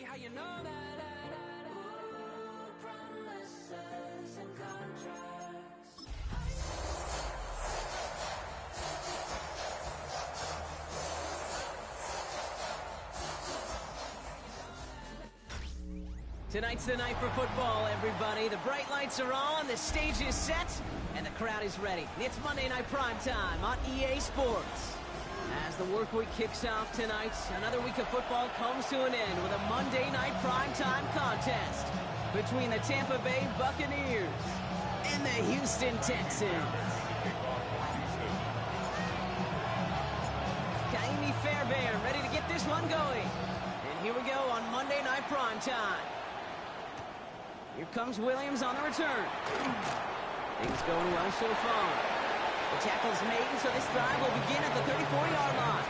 how you know that. Ooh, promises and contracts. Tonight's the night for football, everybody. The bright lights are on, the stage is set, and the crowd is ready. It's Monday Night Primetime on EA Sports. As the work week kicks off tonight, another week of football comes to an end with a Monday Night Primetime contest between the Tampa Bay Buccaneers and the Houston Texans. Kaimi Fairbairn ready to get this one going. And here we go on Monday Night Primetime. Here comes Williams on the return. Things going well so far. The tackle's made, so this drive will begin at the 34-yard line.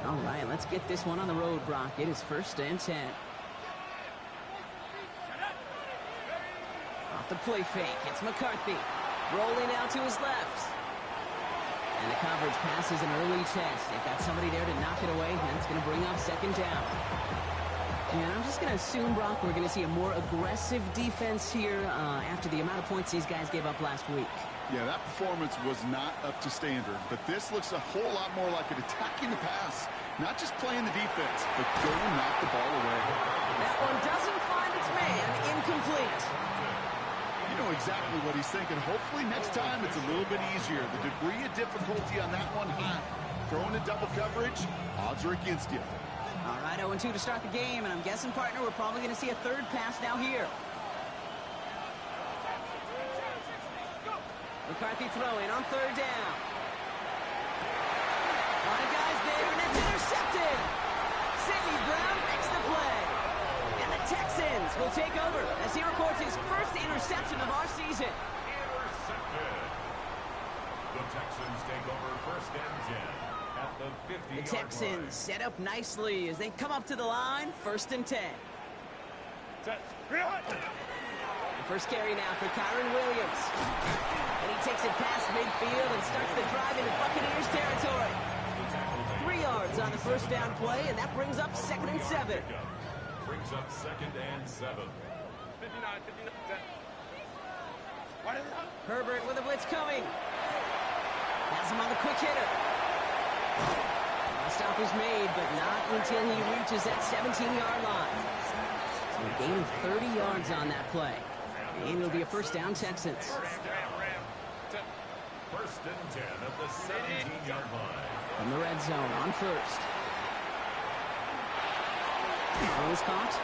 All right, let's get this one on the road, Brock. It is 1st and 10. The play fake. It's McCarthy. Rolling out to his left. And the coverage passes an early test. They've got somebody there to knock it away, and that's going to bring up 2nd down. And I'm just going to assume, Brock, we're going to see a more aggressive defense here after the amount of points these guys gave up last week. Yeah, that performance was not up to standard, but this looks a whole lot more like it attacking the pass. Not just playing the defense, but go and knock the ball away. That one doesn't find its man. Incomplete. You know exactly what he's thinking. Hopefully next time it's a little bit easier. The degree of difficulty on that one high. Throwing to double coverage, odds are against you. All right, 0-2 to start the game, and I'm guessing, partner, we're probably going to see a third pass now here. McCarthy throwing on 3rd down. A lot of guys there, and it's intercepted. Sidney Brown makes the play. And the Texans will take over as he records his first interception of our season. Intercepted. The Texans take over 1st and 10 at the 50-yard line. The Texans set up nicely as they come up to the line, 1st and 10. The first carry now for Kyren Williams. And he takes it past midfield and starts the drive into Buccaneers territory. 3 yards on the 1st down play, and that brings up 2nd and 7. Brings up 2nd and 7. 59. Herbert with a blitz coming. Has him on the quick hitter. The stop is made, but not until he reaches that 17-yard line. So a gain of 30 yards on that play. And it'll be a 1st down Texans. 1st and 10 at the 17-yard line. From the red zone on 1st. He was caught.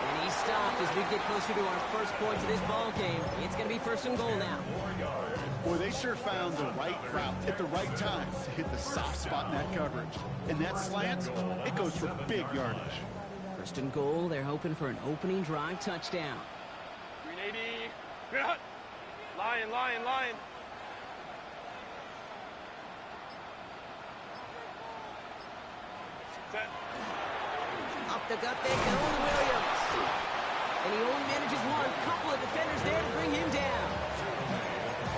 And he stopped as we get closer to our first point of this ball game. It's going to be 1st and goal now. Boy, they sure found the right route at the right time to hit the soft spot in that coverage. And that slant, it goes for big yardage. 1st and goal, they're hoping for an opening drive touchdown. 380. Lion. Set. Up the gut they go to Williams. And he only manages one. Couple of defenders there to bring him down.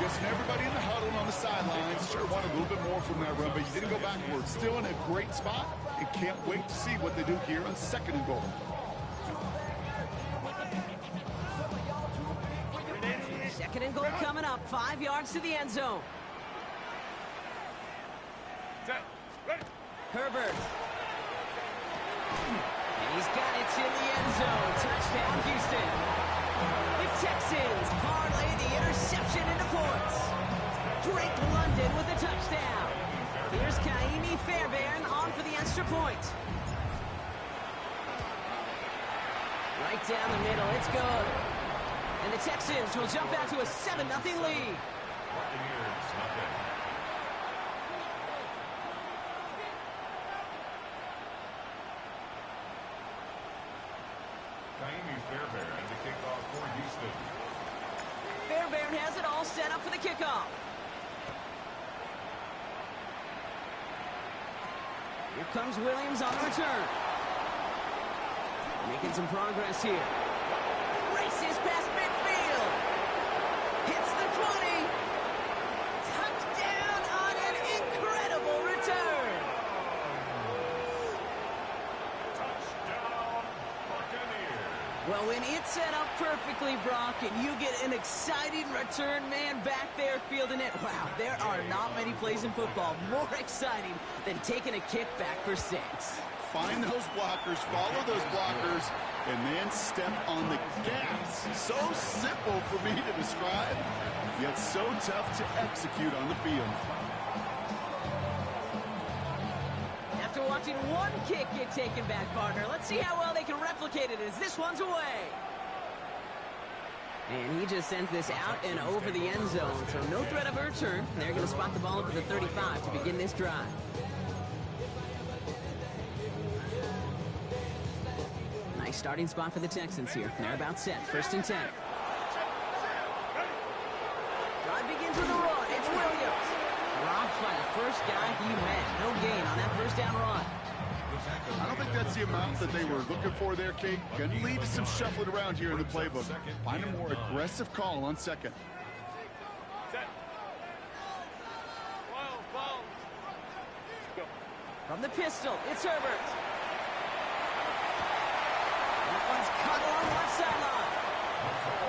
Guessing everybody in the huddle on the sidelines sure wanted a little bit more from that run, but you didn't go backwards. Still in a great spot, and can't wait to see what they do here on 2nd and goal. 2nd and goal coming up. 5 yards to the end zone. Set. Ready. Herbert. And he's got it to the end zone. Touchdown, Houston. The Texans parlay the interception into points. Drake London with the touchdown. Here's Kaimi Fairbairn on for the extra point. Right down the middle. It's good. And the Texans will jump out to a 7-0 lead. Buccaneers, nothing. Kaimi Fairbairn to kick off for Houston. Fairbairn has it all set up for the kickoff. Here comes Williams on the return. Making some progress here. Races past midfield. Hits the 20. Touchdown on an incredible return. Touchdown, Buccaneers. Well, when it's set up perfectly, Brock, and you get an exciting return man back there fielding it, wow, there are not many plays in football more exciting than taking a kick back for 6. Find those blockers, follow those blockers, and then step on the gas. So simple for me to describe, yet so tough to execute on the field. After watching one kick get taken back, partner, let's see how well they can replicate it as this one's away. And he just sends this out and over the end zone, so no threat of a return. They're going to spot the ball up at the 35 to begin this drive. Nice starting spot for the Texans here. They're about set. 1st and 10. Drive begins with a run. It's Williams. Dropped by the first guy he met. No gain on that first down run. I don't think that's the amount that they were looking for there, Kate. Going to lead to some shuffling around here in the playbook. Find a more aggressive call on 2nd. Set. Ball. Go. From the pistol, it's Herbert. That one's cut along the left sideline.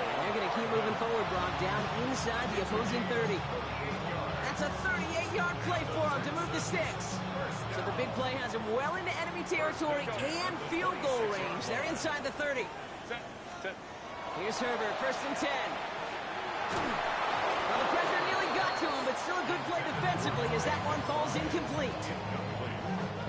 And they're going to keep moving forward, Brock, down inside the opposing 30. That's a 38-yard play for him to move the sticks. So the big play has him well into enemy territory and field goal range. They're inside the 30. Set. Here's Herbert, 1st and 10. Well, the pressure nearly got to him, but still a good play defensively as that one falls incomplete.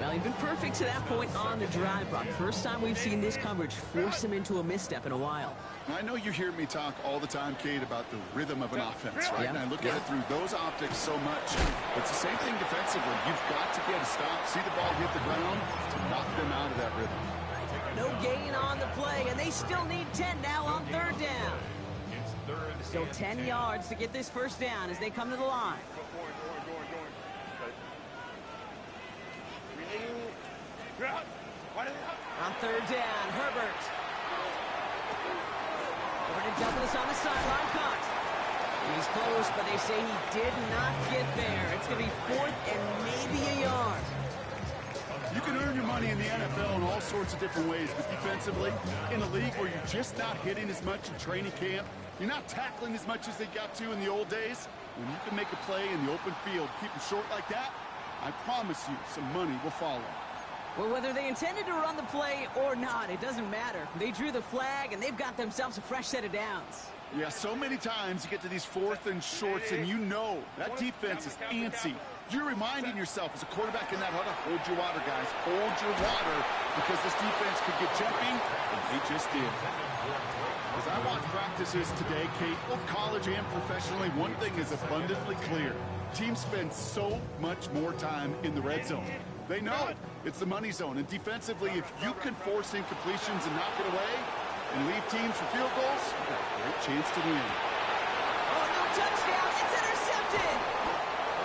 Well, he's been perfect to that point on the drive, Brock. First time we've seen this coverage force him into a misstep in a while. I know you hear me talk all the time, Kate, about the rhythm of an offense, right? Yeah. And I look at it through those optics so much. It's the same thing defensively. You've got to get a stop, see the ball hit the ground to knock them out of that rhythm. No gain on the play, and they still need 10 now on 3rd down. It's 3rd Still 10 yards to get this first down as they come to the line. Going. Set. Why did they On 3rd down, Herbert. Over to Douglas on the sideline cut. He's close, but they say he did not get there. It's going to be 4th and maybe a yard. You can earn your money in the NFL in all sorts of different ways, but defensively, in a league where you're just not hitting as much in training camp, you're not tackling as much as they got to in the old days, when you can make a play in the open field, keep them short like that, I promise you some money will follow. Well, whether they intended to run the play or not, it doesn't matter. They drew the flag, and they've got themselves a fresh set of downs. Yeah, so many times you get to these 4th and shorts, and you know that defense is antsy. You're reminding yourself as a quarterback in that huddle, hold your water, guys. Hold your water, because this defense could get jumpy, and they just did. As I watch practices today, Kate, both college and professionally, one thing is abundantly clear. Teams spend so much more time in the red zone. They know it's the money zone, and defensively, if you can force incompletions and knock it away and leave teams for field goals, you've got a great chance to win. Oh, no touchdown. It's intercepted.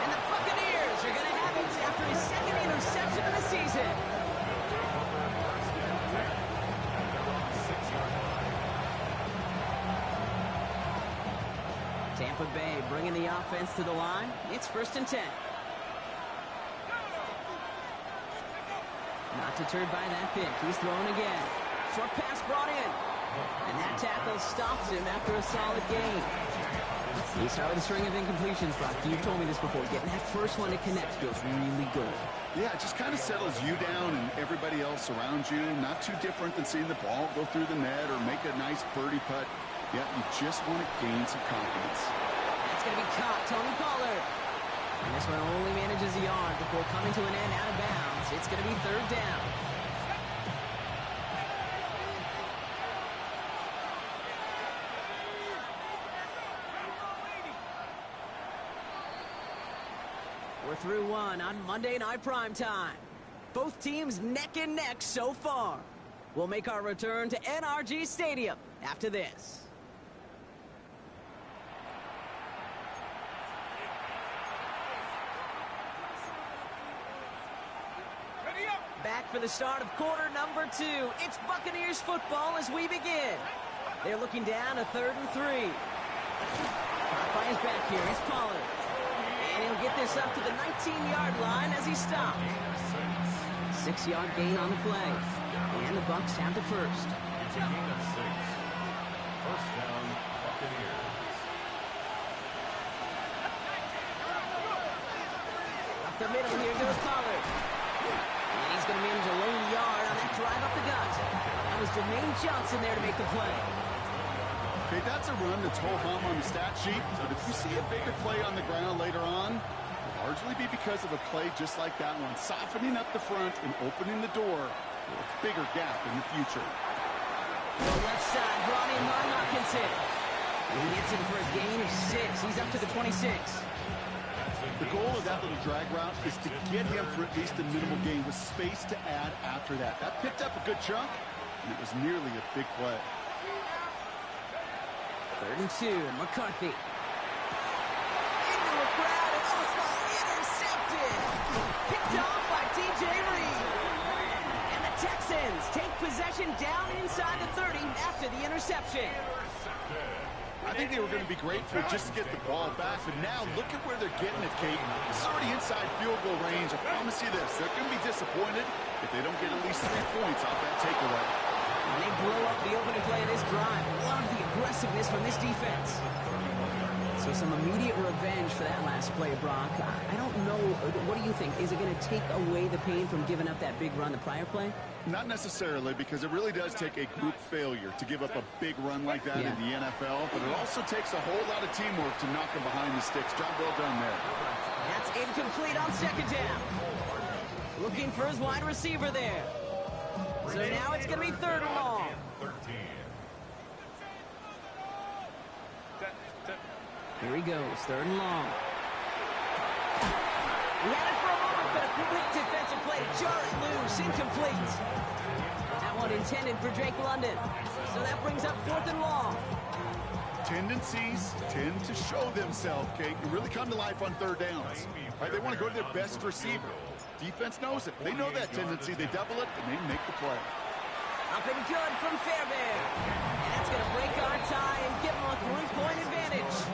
And the Buccaneers are going to have it after his 2nd interception of the season. Tampa Bay bringing the offense to the line. It's 1st and 10. Not deterred by that pick. He's throwing again. Short pass brought in. And that tackle stops him after a solid gain. He started with a string of incompletions, Brock. You've told me this before. Getting that first one to connect feels really good. Yeah, it just kind of settles you down and everybody else around you. Not too different than seeing the ball go through the net or make a nice birdie putt. Yeah, you just want to gain some confidence. That's going to be caught. Tony Pollard. And this one only manages a yard before coming to an end out of bounds. It's going to be 3rd down. We're through one on Monday Night Primetime. Both teams neck and neck so far. We'll make our return to NRG Stadium after this. back for the start of quarter number 2. It's Buccaneers football as we begin. They're looking down a 3rd and 3. Caught by his back here is Pollard. And he'll get this up to the 19-yard line as he stopped. 6-yard gain on the play. And the Bucs have the first. It's a gain of 6. First down, Buccaneers. Up the middle, here goes Pollard. And he's going to manage a lone yard on that drive up the gut. That was Jermaine Johnson there to make the play. Okay, that's a run that's ho-hum on the stat sheet, but if you see a bigger play on the ground later on, it'll largely be because of a play just like that one, softening up the front and opening the door for a bigger gap in the future. The left side brought in by Hawkinson. He hits him for a gain of 6. He's up to the 26. The goal of that little drag route is to get him for at least a minimal gain with space to add after that. That picked up a good chunk, and it was nearly a big play. 3rd and 2, McCarthy. Into a crowd, and intercepted. Picked off by DJ Reed. And the Texans take possession down inside the 30 after the interception. I think they were going to be great for just to get the ball back, but now look at where they're getting it, Kate. It's already inside field goal range. I promise you this, they're going to be disappointed if they don't get at least 3 points off that takeaway. And they blow up the opening play of this drive. Love the aggressiveness from this defense. So some immediate revenge for that last play, Brock. I don't know. What do you think? Is it going to take away the pain from giving up that big run the prior play? Not necessarily, because it really does take a group failure to give up a big run like that in the NFL, but it also takes a whole lot of teamwork to knock them behind the sticks. Job well done there. That's incomplete on 2nd down. Looking for his wide receiver there. So now it's going to be 3rd and long. 13. Here he goes, 3rd and long. He had it for a moment, but a complete defensive play to jar it loose, incomplete. That one intended for Drake London. So that brings up 4th and long. Tendencies tend to show themselves, Kate, and really come to life on 3rd downs. Right, they want to go to their best receiver. Defense knows it. They know that tendency. They double it, and they make the play. Up and good from Fairbairn. And that's going to break our tie and give them a 3-point advantage.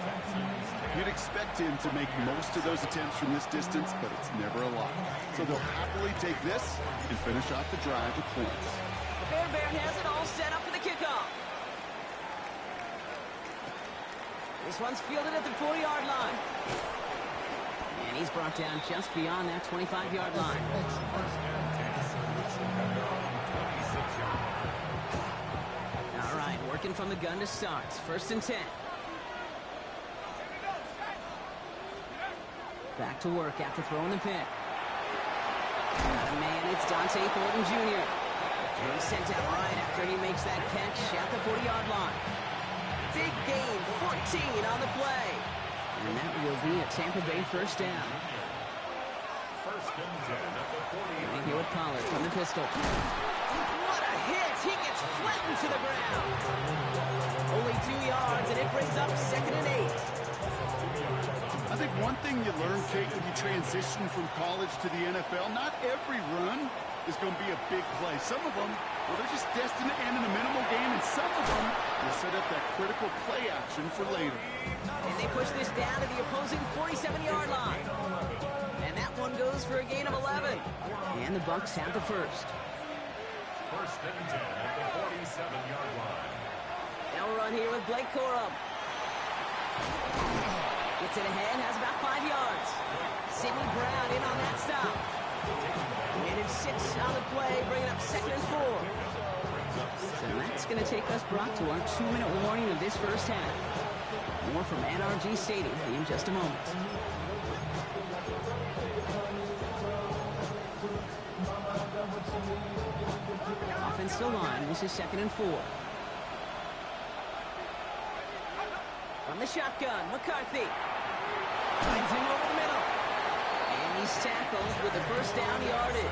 You'd expect him to make most of those attempts from this distance, but it's never a lot. So they'll happily take this and finish off the drive with points. Fairbairn has it all set up for the kickoff. This one's fielded at the 40-yard line. And he's brought down just beyond that 25-yard line. All right, working from the gun to start. 1st and 10. Back to work after throwing the pick. Got a man, it's Dante Thornton Jr. And he's sent out right after he makes that catch at the 40-yard line. Big gain, 14 on the play. And that will be a Tampa Bay 1st down. 1st and 10 at the 40. And here with Pollard from the pistol. What a hit! He gets flattened to the ground. Only 2 yards, and it brings up 2nd and 8. I think one thing you learn, Kate, when you transition from college to the NFL, not every run is going to be a big play. Some of them, well, they're just destined to end in a minimal gain, and some of them will set up that critical play action for later. And they push this down to the opposing 47-yard line. And that one goes for a gain of 11. And the Bucs have the first. 1st and 10 at the 47-yard line. They'll run here with Blake Corum. Gets it ahead, has about 5 yards. Sidney Brown in on that stop. Managed 6 on the play, bringing up 2nd and 4. So that's going to take us, Brock, to our 2-minute warning of this 1st half. More from NRG Stadium in just a moment. Offensive line, this is 2nd and 4. From the shotgun, McCarthy. Finds him over the middle. And he's tackled with the 1st down yardage.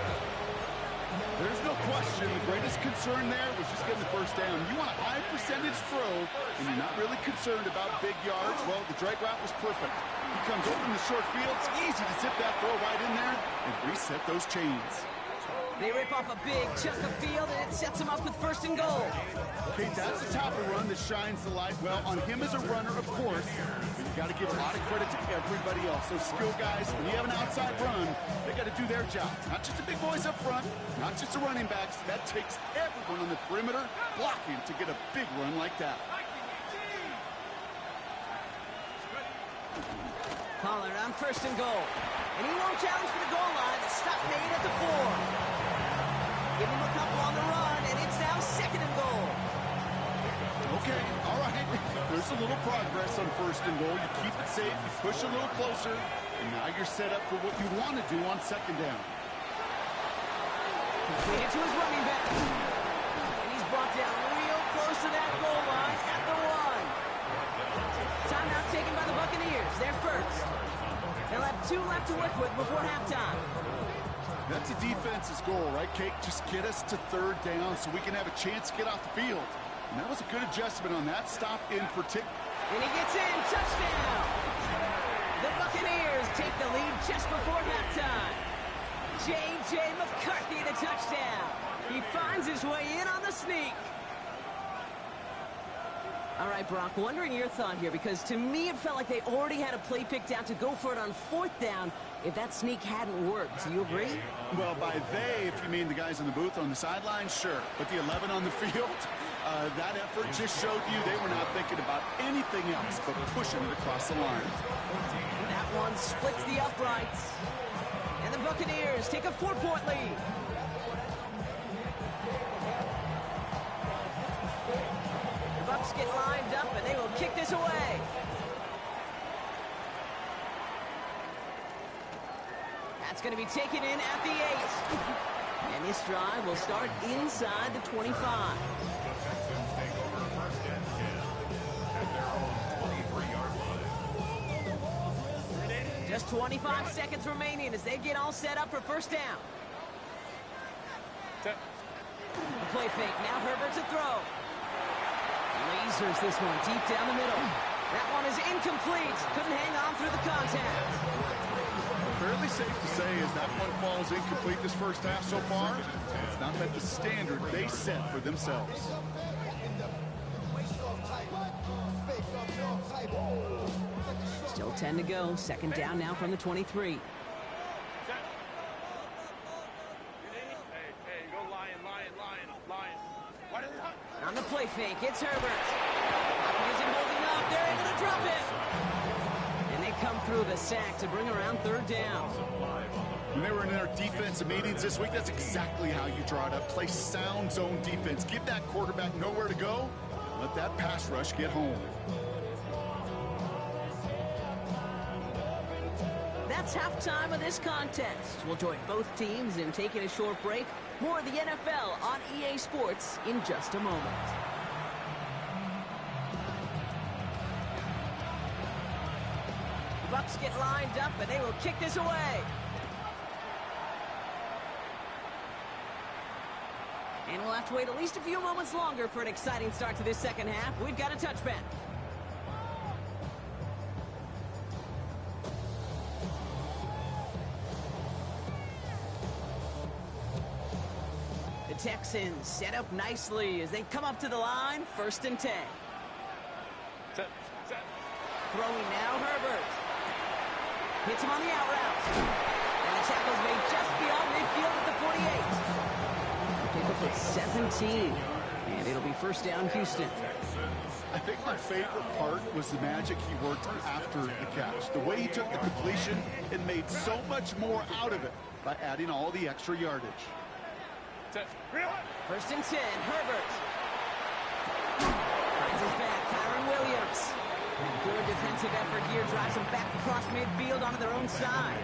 There's no question the greatest concern there was just getting the 1st down. You want a high percentage throw, and you're not really concerned about big yards. Well, the drag route was perfect. He comes open the short field. It's easy to zip that throw right in there and reset those chains. They rip off a big chunk of field, and it sets them up with first and goal. Okay, that's the type of run that shines the light well on him as a runner, of course. But you got to give a lot of credit to everybody else. Those skill guys, when you have an outside run, they got to do their job. Not just the big boys up front, not just the running backs. That takes everyone on the perimeter blocking to get a big run like that. Pollard on first and goal. And he won't challenge for the goal line. The stop made at the 4. Give him a couple on the run, and it's now second and goal. Okay, all right. There's a little progress on first and goal. You keep it safe, you push a little closer, and now you're set up for what you want to do on second down. Completed to his running back. And he's brought down real close to that goal line at the 1. Timeout taken by the Buccaneers. They're first. They'll have 2 left to work with before halftime. That's a defense's goal, right, Kate? Just get us to third down so we can have a chance to get off the field. And that was a good adjustment on that stop in particular. And he gets in. Touchdown! The Buccaneers take the lead just before halftime. J.J. McCarthy, the touchdown. He finds his way in on the sneak. All right, Brock, wondering your thought here, because to me it felt like they already had a play picked out to go for it on fourth down if that sneak hadn't worked. Do you agree? Well, by they, if you mean the guys in the booth on the sideline, sure. But the 11 on the field, that effort just showed you they were not thinking about anything else but pushing it across the line. That one splits the uprights. And the Buccaneers take a 4-point lead. The Bucs get lined up, and they will kick this away. That's going to be taken in at the 8. And this drive will start inside the 25. The Texans take over first and 10 at their own 23-yard line. Just 25 seconds remaining as they get all set up for first down. The play fake. Now Herbert to throw. Lasers this one deep down the middle. That one is incomplete. Couldn't hang on through the contact. Fairly safe to say as that one falls incomplete this first half so far, it's not met the standard they set for themselves. Still 10 to go. Second down now from the 23. Hey, go lion. Why did they... On the play fake, it's Herbert. Pocket isn't holding up. They're able to drop it. And they come through the sack to bring around third down. When they were in their defensive meetings this week, that's exactly how you draw it up. Play sound zone defense. Give that quarterback nowhere to go. Let that pass rush get home. That's halftime of this contest. We'll join both teams in taking a short break. More of the NFL on EA Sports in just a moment. The Bucs get lined up, and they will kick this away. And we'll have to wait at least a few moments longer for an exciting start to this second half. We've got a touchback. The Texans set up nicely as they come up to the line, first and 10. Set. Throwing now, Herbert. Hits him on the out route. And the tackle's made just beyond midfield at the 48. Pick up at 17. And it'll be first down, Houston. I think my favorite part was the magic he worked after the catch. The way he took the completion and made so much more out of it by adding all the extra yardage. Set. First and 10, Herbert. Finds his back, Kyron Williams. Good defensive effort here, drives them back across midfield onto their own side.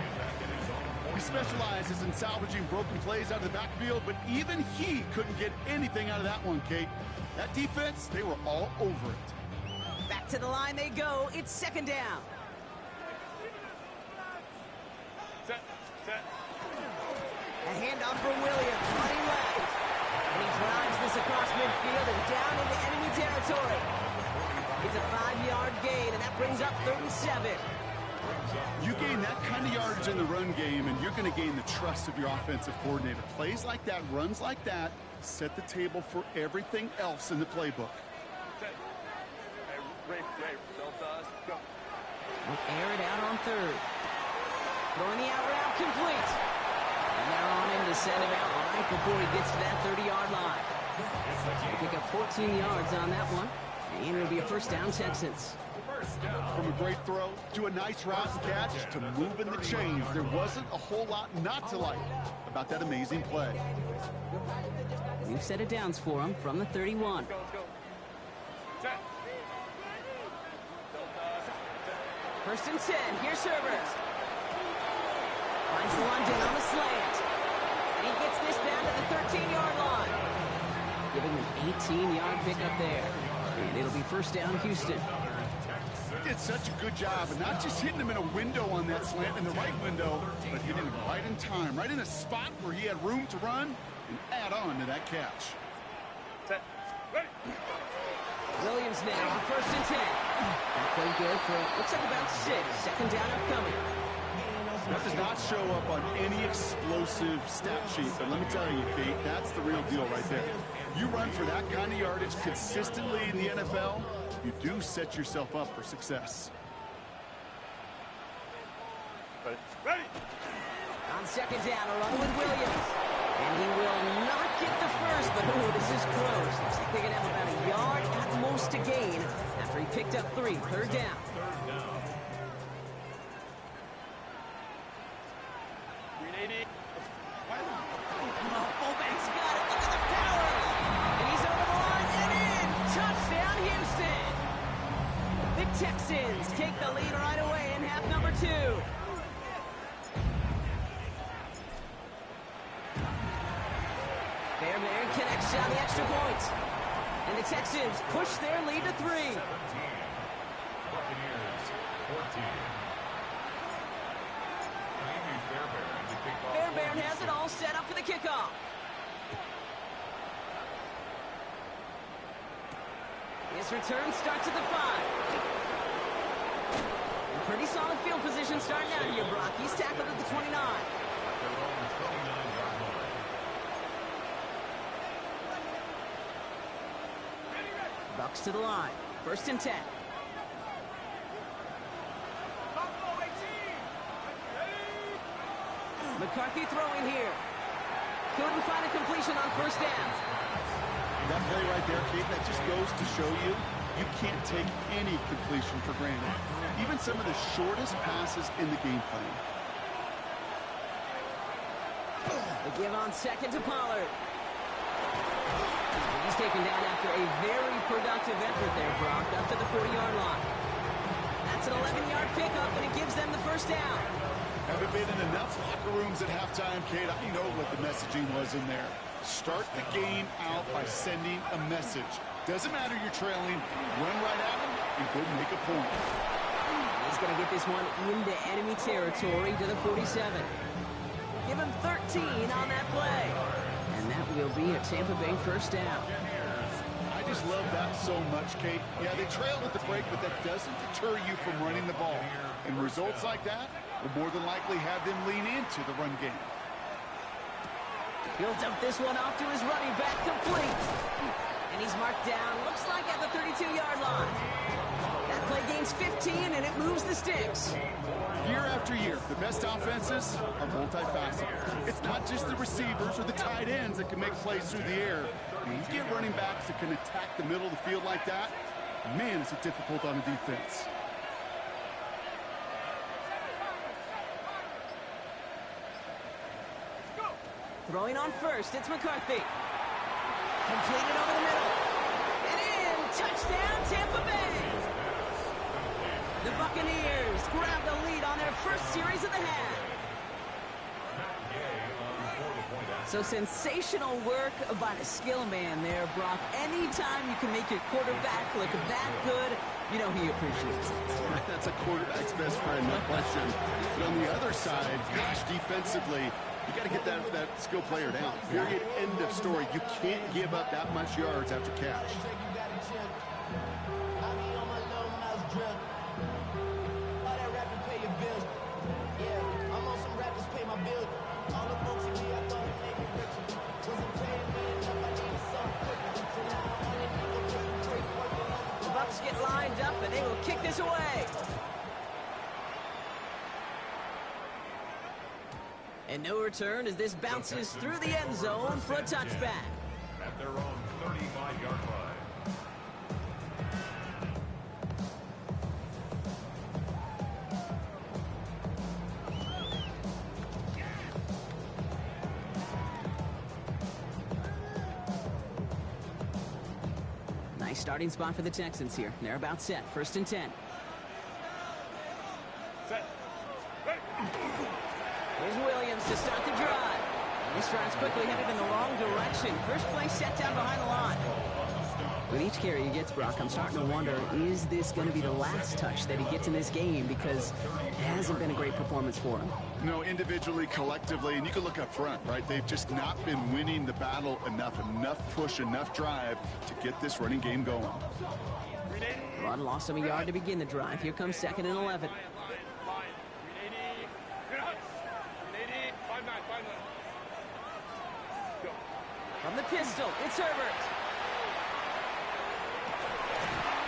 He specializes in salvaging broken plays out of the backfield, but even he couldn't get anything out of that one, Kate. That defense, they were all over it. Back to the line they go. It's second down. Set. A handoff for Williams, running left. And he drives this across midfield and down into enemy territory. It's a 5-yard gain, and that brings up 37. You gain that kind of yardage in the run game, and you're going to gain the trust of your offensive coordinator. Plays like that, runs like that, set the table for everything else in the playbook. Will air it out on third. Throwing the out route complete. And they're on him to send him out right before he gets to that 30-yard line. They pick up 14 yards on that one. And it'll be a first down, Texans. From a great throw to a nice route and catch to moving the chains, there wasn't a whole lot not to like about that amazing play. New set of downs for him from the 31. First and 10. Here's Herbert. Finds London on the slant. And he gets this down to the 13-yard line. Giving him an 18-yard pickup there. And it'll be first down, Houston. Did such a good job, and not just hitting him in a window on that slant, in the right window, but hitting him right in time, right in a spot where he had room to run and add on to that catch. Williams now on first and 10. That played good for, looks like about 6. Second down upcoming. That does not show up on any explosive stat sheet, but let me tell you, Kate, that's the real deal right there. You run for that kind of yardage consistently in the NFL, you do set yourself up for success. Ready? On second down, a run with Williams. And he will not get the first, but oh, this is close. Looks like they're going to have about a yard at most to gain after he picked up 3. Third down. Oh, fullback's got it. Look at the power. And he's over the line and in. Touchdown, Houston. The Texans take the lead right away in half number 2. Fairbairn connects on the extra point. And the Texans push their lead to 3. 17. Buccaneers 14. Amy Fairbairn to kick off. Fairbairn has it all set up for the kickoff. His return starts at the 5. Pretty solid field position starting out here, Brock. He's tackled at the 29. Their own 29-yard line. Bucks to the line. First and 10. McCarthy throwing here. Couldn't find a completion on first down. That play right there, Kate, that just goes to show you, you can't take any completion for granted. Even some of the shortest passes in the game plan. The give on second to Pollard. He's taken down after a very productive effort there, Brock, up to the 40-yard line. That's an 11-yard pickup, and it gives them the first down. Haven't been in enough locker rooms at halftime, Kate. I know what the messaging was in there. Start the game out by sending a message. Doesn't matter you're trailing, run right at them and go make a point. He's going to get this one into enemy territory to the 47. Give him 13 on that play. And that will be a Tampa Bay first down. I just love that so much, Kate. Yeah, they trailed at the break, but that doesn't deter you from running the ball. And results like that will more than likely have them lean into the run game. He'll dump this one off to his running back, complete. And he's marked down, looks like at the 32-yard line. That play gains 15, and it moves the sticks. Year after year, the best offenses are multifaceted. It's not just the receivers or the tight ends that can make plays through the air. When you get running backs that can attack the middle of the field like that, man, is it difficult on the defense. Throwing on first, it's McCarthy. Completed over the middle. And in, touchdown, Tampa Bay. The Buccaneers grab the lead on their first series of the half. So sensational work by the skill man there, Brock. Anytime you can make your quarterback look that good, you know he appreciates it. That's a quarterback's best friend, no question. But on the other side, gosh, defensively, you got to get that skill player down. Period. End of story. You can't give up that much yards after catch. this away. And no return as this bounces through the end zone for a touchback. At their own 35-yard line. Nice starting spot for the Texans here. They're about set. 1st and 10. Set. Ready. Here's Williams to start the drive. This drive's quickly headed in the wrong direction. First play set down behind the line. With each carry he gets, Brock, I'm starting to wonder, is this going to be the last touch that he gets in this game? Because it hasn't been a great performance for him. No, individually, collectively, and you can look up front, right? They've just not been winning the battle enough push, enough drive to get this running game going. Rod lost him a yard to begin the drive. Here comes 2nd and 11. Line. 380. 380. 5-9. Go. From the pistol, it's Herbert.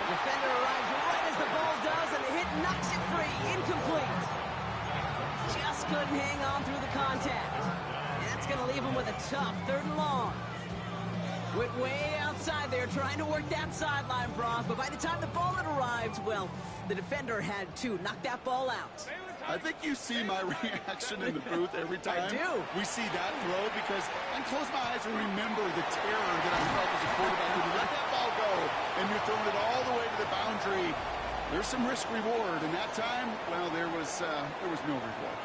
The defender arrives right as the ball does, and the hit knocks it free. Incomplete. Just couldn't hang on through the contact. And that's going to leave him with a tough 3rd and long. Went way outside there trying to work that sideline, Brock, but by the time the ball had arrived, well, the defender had to knock that ball out. I think you see my reaction in the booth every time I do. we see that throw, because I close my eyes and remember the terror that I felt as a quarterback when you let that ball go and you're throwing it all the way to the boundary. There's some risk reward, and that time, well, there was no reward.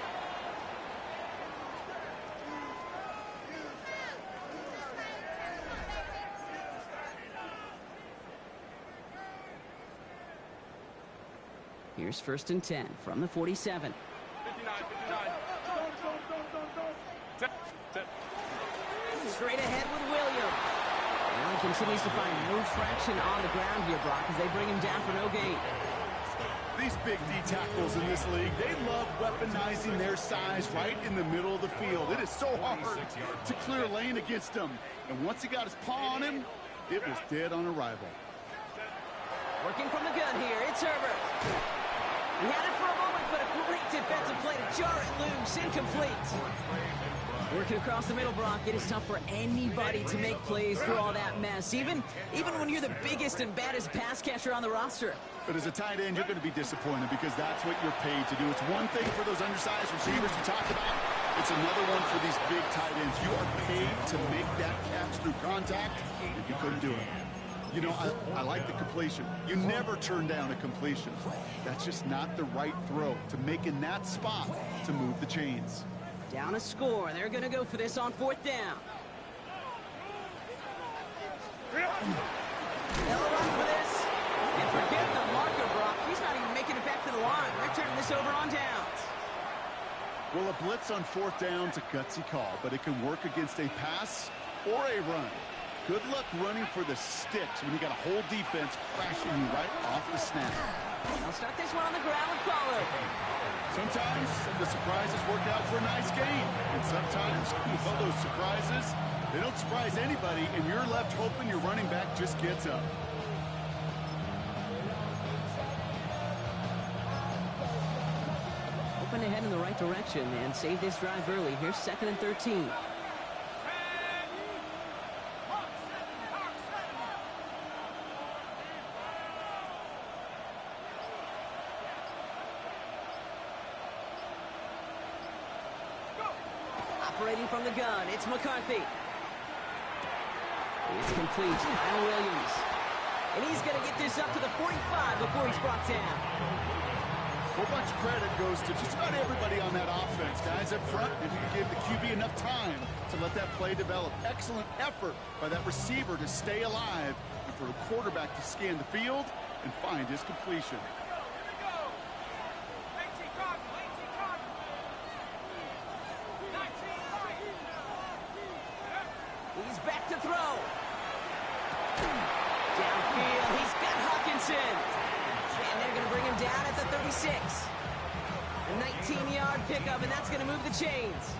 Here's 1st and 10 from the 47. 59. Set. Straight ahead with Williams. Well, he continues to find no traction on the ground here, Brock, as they bring him down for no gain. These big D tackles in this league, they love weaponizing their size right in the middle of the field. It is so hard to clear a lane against him. And once he got his paw on him, it was dead on arrival. Working from the gun here, it's Herbert. He had it for a moment, but a great defensive play to jar it loose. Incomplete. Working across the middle, Brock, it is tough for anybody to make plays through all that mess, even when you're the biggest and baddest pass catcher on the roster. But as a tight end, you're going to be disappointed because that's what you're paid to do. It's one thing for those undersized receivers you talked about. It's another one for these big tight ends. You are paid to make that catch through contact, and you couldn't do it. You know, I like the completion. You never turn down a completion. That's just not the right throw to make in that spot to move the chains. Down a score. They're going to go for this on 4th down. They'll run for this. And forget the marker, Brock. He's not even making it back to the line. They're turning this over on downs. Well, a blitz on 4th down's a gutsy call, but it can work against a pass or a run. Good luck running for the sticks when you got a whole defense crashing you right off the snap. They'll start this one on the ground with Pollard. Sometimes the surprises work out for a nice game, and sometimes, well, those surprises, they don't surprise anybody, and you're left hoping your running back just gets up. Hoping to head in the right direction and save this drive early. Here's 2nd and 13. Operating from the gun, it's McCarthy. It's complete to Kyle Williams. And he's going to get this up to the 45 before he's brought down. A whole bunch of credit goes to just about everybody on that offense. Guys up front, if you can give the QB enough time to let that play develop. Excellent effort by that receiver to stay alive and for the quarterback to scan the field and find his completion. He's back to throw. Downfield, he's got Hawkinson. And they're going to bring him down at the 36. A 19-yard pickup, and that's going to move the chains.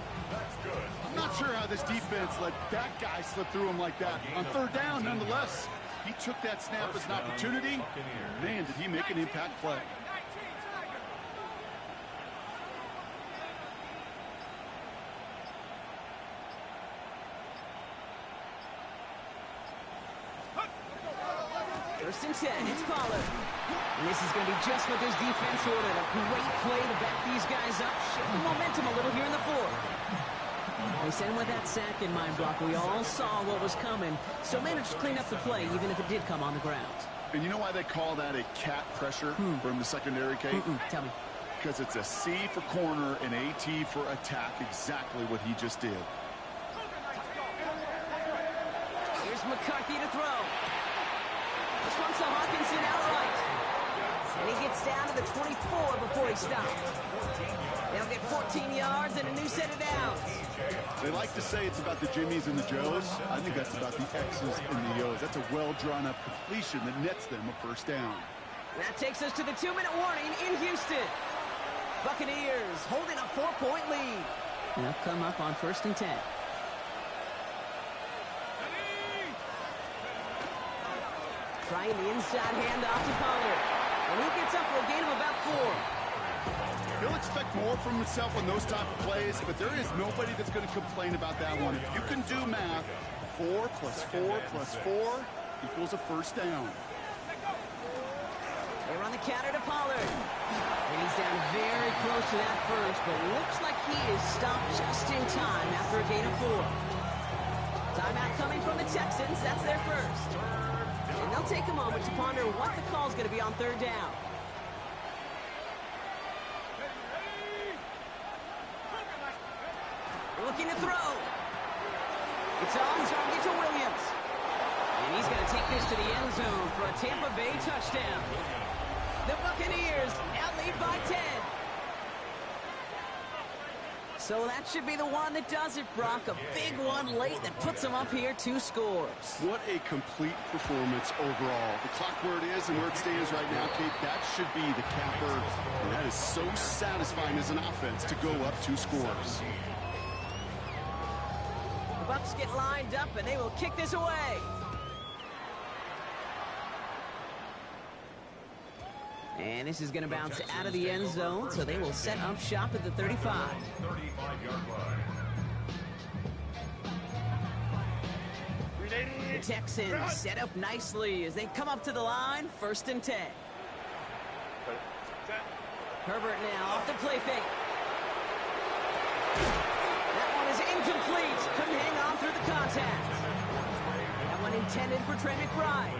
I'm not sure how this defense let that guy slip through him like that. On 3rd down, nonetheless, He took that snap as an opportunity. Man, did he make an impact play. First and 10, it's Pollard. And this is going to be just what this defense ordered. A great play to back these guys up, shift the momentum a little here in the fourth. They sent him with that sack in mind, Brock. We all saw what was coming, so managed to clean up the play, even if it did come on the ground. And you know why they call that a cat pressure from the secondary, Kate? Tell me. Because it's a C for corner and AT for attack, exactly what he just did. Here's McCarthy to throw. This one's to Hawkinson outright. And he gets down to the 24 before he stops. They'll get 14 yards and a new set of downs. They like to say it's about the Jimmies and the Joes. I think that's about the X's and the O's. That's a well-drawn-up completion that nets them a first down. That takes us to the 2-minute warning in Houston. Buccaneers holding a 4-point lead. They'll come up on first and 10. Trying the inside handoff to Pollard. And he gets up for a gain of about 4. He'll expect more from himself on those type of plays, but there is nobody that's going to complain about that one. If you can do math, 4 plus 4 plus 4 equals a first down. They run the counter to Pollard. And he's down very close to that first, but looks like he is stopped just in time after a gain of 4. Timeout coming from the Texans. That's their first. And they'll take a moment to ponder what the call is going to be on third down. Looking to throw. It's on target to Williams. And he's going to take this to the end zone for a Tampa Bay touchdown. The Buccaneers now lead by 10. So that should be the one that does it, Brock. A big one late that puts them up here 2 scores. What a complete performance overall. The clock where it is and where it stands right now, Kate, that should be the capper. And that is so satisfying as an offense to go up 2 scores. The Bucs get lined up and they will kick this away. And this is going to bounce out of the end zone, so they will set up shop at the 35. 35-yard line. The Texans set up nicely as they come up to the line, first and 10. Herbert now off the play fake. That one is incomplete. Couldn't hang on through the contact. That one intended for Trey McBride.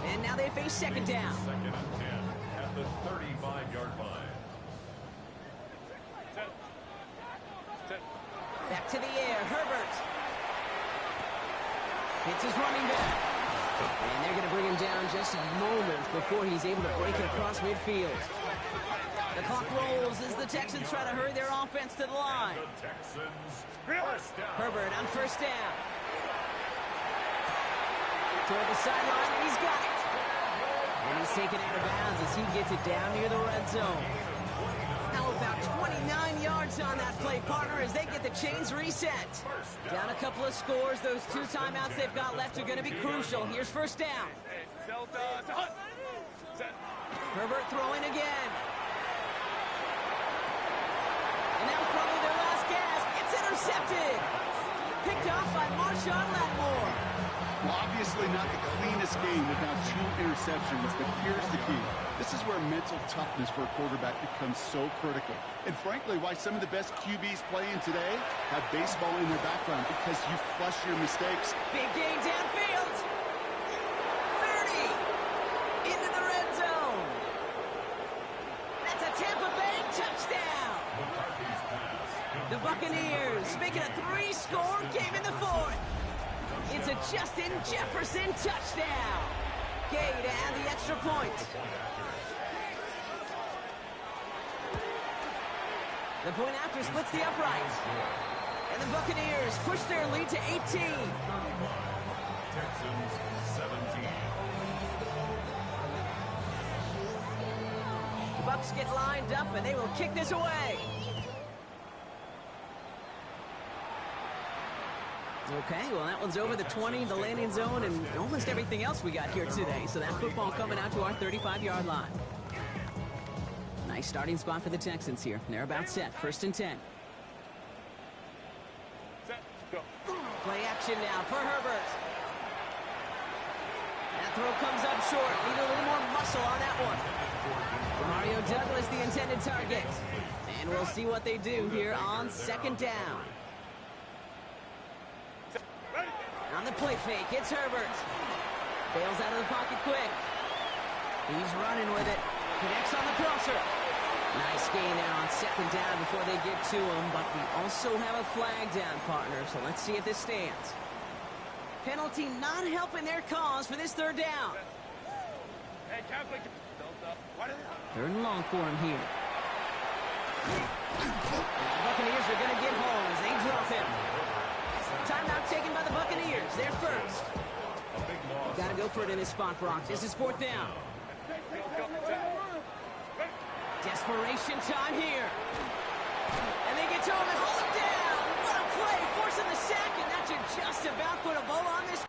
And now they face second down. Second and 10 at the 35-yard line. Back to the air, Herbert. Hits his running back. And they're going to bring him down just a moment before he's able to break it across midfield. The clock rolls as the Texans try to hurry their offense to the line. The Texans first down. Herbert on first down. Toward the sideline, and he's got it. And he's taken out of bounds as he gets it down near the red zone. Now about 29 yards on that play, partner, as they get the chains reset. Down a couple of scores. Those 2 timeouts they've got left are going to be crucial. Here's first down. Herbert throwing again. And that was probably their last gasp. It's intercepted. Picked off by Marshawn Lattimore. Well, obviously not the cleanest game with now 2 interceptions, but here's the key. This is where mental toughness for a quarterback becomes so critical. And frankly, why some of the best QBs playing today have baseball in their background, because you flush your mistakes. Big gain downfield. 30. Into the red zone. That's a Tampa Bay touchdown. McCarthy's pass. The Buccaneers making a 3-score game in the 4th. It's a Justin Jefferson touchdown. Gay to add the extra point. The point after splits the upright. And the Buccaneers push their lead to 18. Texans 17. The Bucs get lined up and they will kick this away. They'll Okay, well, that one's over the 20, the landing zone, and almost everything else we got here today. So that football coming out to our 35-yard line. Nice starting spot for the Texans here. They're about set. 1st and 10. Set, go. Play action now for Herbert. That throw comes up short. Need a little more muscle on that one. Mario Douglas, the intended target. And we'll see what they do here on 2nd down. Ready. On the play fake, it's Herbert. Bails out of the pocket quick. He's running with it. Connects on the crosser. Nice gain there on 2nd down before they get to him, but we also have a flag down, partner, so let's see if this stands. Penalty not helping their cause for this 3rd down. Hey, Catholic. What is it? 3rd and long for him here. The Buccaneers are going to get home as they drop him. Timeout taken by the Buccaneers. They're first. Got to go for it in this spot, Brock. This is 4th down. Desperation time here. And they get to him and hold him down. What a play, forcing the sack, and that should just about put a bow on this